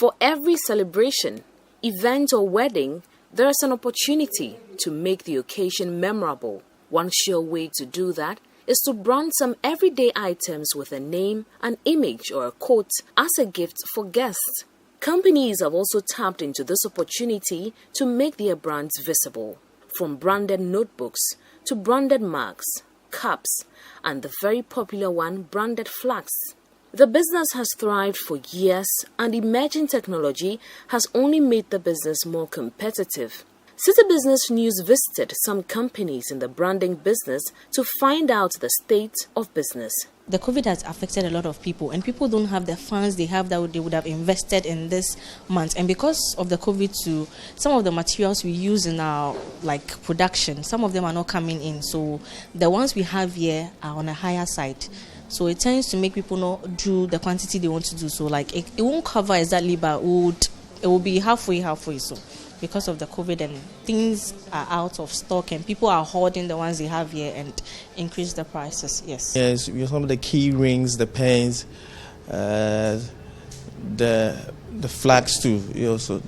For every celebration, event or wedding, there is an opportunity to make the occasion memorable. One sure way to do that is to brand some everyday items with a name, an image, or a quote as a gift for guests. Companies have also tapped into this opportunity to make their brands visible, from branded notebooks to branded mugs, cups, and the very popular one, branded flags. The business has thrived for years, and emerging technology has only made the business more competitive. Citi Business News visited some companies in the branding business to find out the state of business. The COVID has affected a lot of people, and people don't have the funds they would have invested in this month. And because of the COVID too, some of the materials we use in our production, some of them are not coming in. So the ones we have here are on a higher side. So it tends to make people not do the quantity they want to do. So it won't cover exactly, but it will be halfway. So because of the COVID and things are out of stock and people are hoarding the ones they have here and increase the prices. Yes. Yes, we have some of the key rings, the pens, the flags too. Also,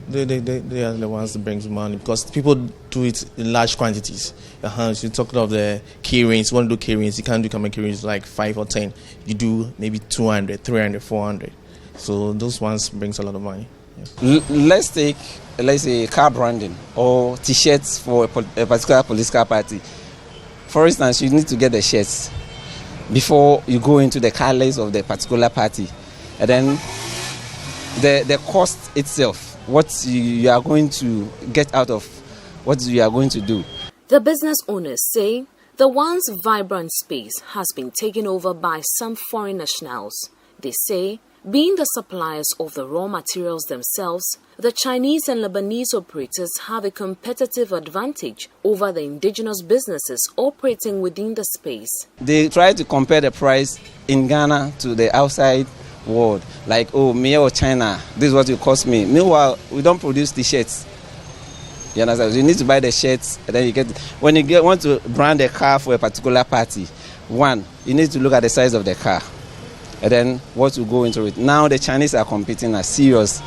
they are the ones that brings money because people do it in large quantities. So you talk of the key rings. You want to do key rings, you can't do common key rings like 5 or 10. You do maybe 200, 300, 400. So those ones brings a lot of money. Yeah. Let's say car branding or T-shirts for a particular political party. For instance, you need to get the shirts before you go into the colors of the particular party, and then the cost itself, what you are going to get out of what you are going to do. The business owners say the once vibrant space has been taken over by some foreign nationals. They say, being the suppliers of the raw materials themselves, the Chinese and Lebanese operators have a competitive advantage over the indigenous businesses operating within the space. They try to compare the price in Ghana to the outside world. Me or China, this is what it cost me. Meanwhile, we don't produce the shirts. You understand? You need to buy the shirts, and then when you want to brand a car for a particular party, one, you need to look at the size of the car. And then what will go into it. Now the Chinese are competing as serious.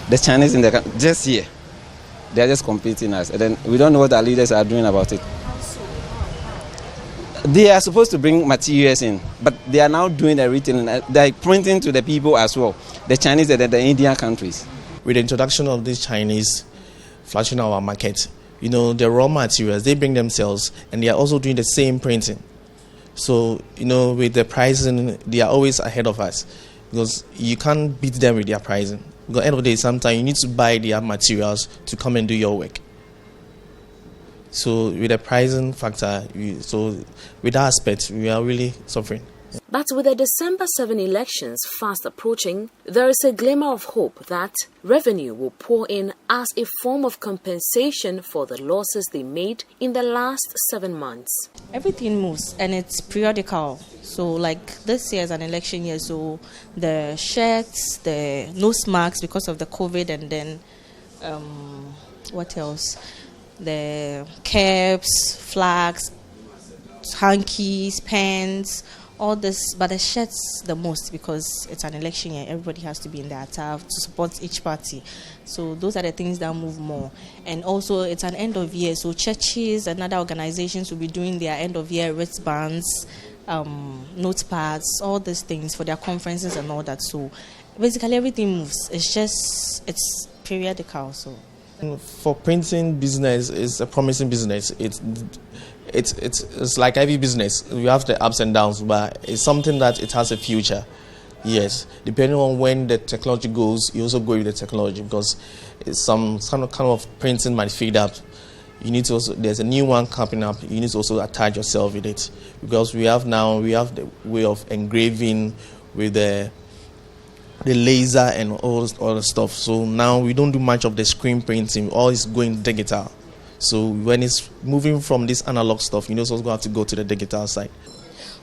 The Chinese in the just here, they are just competing us. And then we don't know what our leaders are doing about it. They are supposed to bring materials in, but they are now doing the retailing. They are printing to the people as well. The Chinese and the Indian countries. With the introduction of these Chinese flashing our market, the raw materials, they bring themselves, and they are also doing the same printing. So, with the pricing, they are always ahead of us because you can't beat them with their pricing. Because at the end of the day, sometimes you need to buy their materials to come and do your work. So, with the pricing factor, with that aspect, we are really suffering. But with the December 7 elections fast approaching, there is a glimmer of hope that revenue will pour in as a form of compensation for the losses they made in the last 7 months. Everything moves and it's periodical. So this year is an election year, so the shirts, the nose masks because of the COVID, and then what else? The caps, flags, hankies, pens, all this, but the shirts the most because it's an election year. Everybody has to be in their attire to support each party. So those are the things that move more. And also it's an end of year, so churches and other organizations will be doing their end of year wristbands, notepads, all these things for their conferences and all that. So basically everything moves. It's periodical. So for printing business, it's a promising business. It's like every business. You have the ups and downs, but it's something that it has a future. Yes, depending on when the technology goes, you also go with the technology because it's some kind of printing might fade up. You need to also, there's a new one coming up. You need to also attach yourself with it because we have the way of engraving with the laser and all the stuff. So now we don't do much of the screen printing. All is going digital. So when it's moving from this analog stuff, it's also going to have to go to the digital side.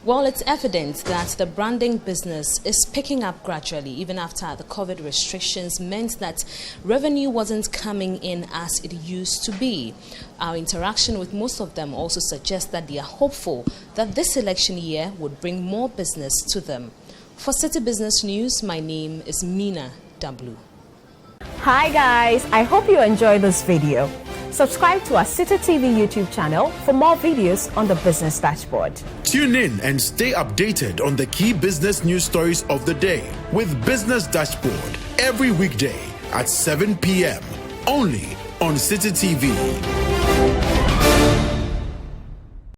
Well, it's evident that the branding business is picking up gradually, even after the COVID restrictions meant that revenue wasn't coming in as it used to be. Our interaction with most of them also suggests that they are hopeful that this election year would bring more business to them. For Citi Business News, my name is Mina W. Hi guys, I hope you enjoyed this video. Subscribe to our Citi TV YouTube channel for more videos on the business dashboard. Tune in and stay updated on the key business news stories of the day with Business Dashboard every weekday at 7 p.m. only on Citi TV.